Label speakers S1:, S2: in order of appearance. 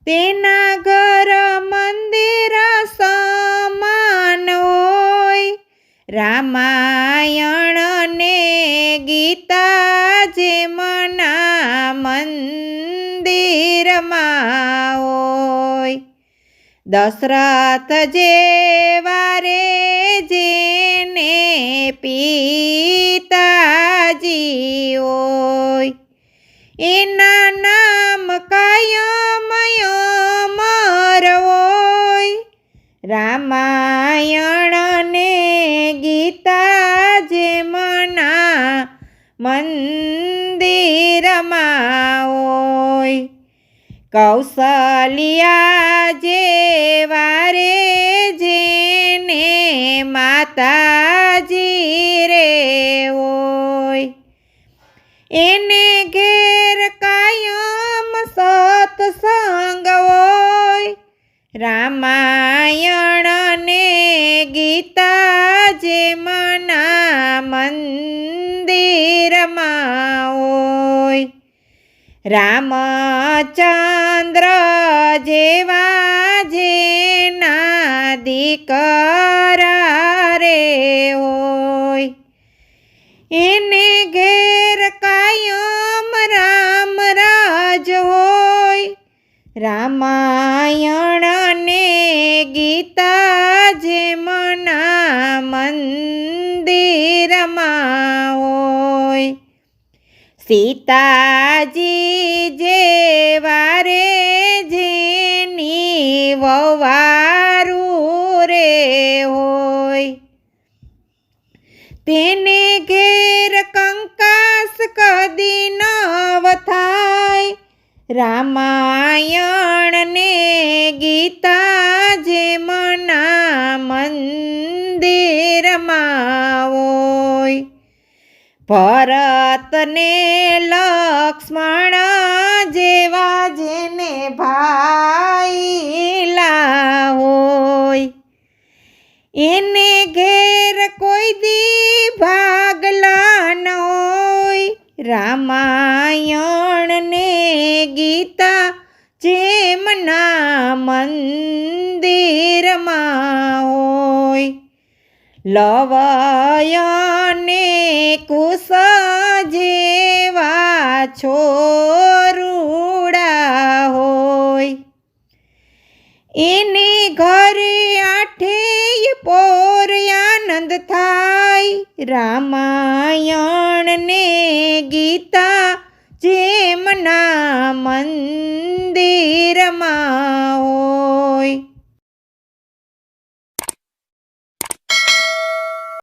S1: તેના ઘર મંદિર સમાન હોય, રામાયણ ને ગીતા જેમના મંદિરમાં હોય. દશરથ જેવા રે જેને પિતાજી હોય, એના નામ કાયમ અમર હોય, રામાયણ ને ગીતા જેમના મંદિરમાં હોય. કૌશલ્યા જેવા રે જેને માતાજી રે હોય, એને ઘેર કાયમ સત્સંગ હોય, રામાયણ ને ગીતા જેમના મંદિરમાં હોય. રામચંદ્ર જેવા જેના દીકરા રે હોય, એને ઘેર કાયમ રામ રાજ હોય, રામાયણ ને ગીતા જેમના મંદિરમાં હોય. સીતાજી જેવા રે જેની વવારું રે હોય, તેને ઘેર કંકાસ કદી નવ થાય, રામાયણ ને ગીતા જેમના મંદિરમાં હોય. ભરત ને લક્ષ્મણ જેવા જેને ભાઈલા હોય, એને ઘેર કોઈ દી ભાગલા ન હોય, રામાયણ ને ગીતા જેમના મંદિરમાં હોય. લવયને કુશ જેવા છોરુડા હોય, એને ઘરે આઠેય પોર આનંદ થાય, રામાયણ ને ગીતા જેમના મંદિરમાં હોય.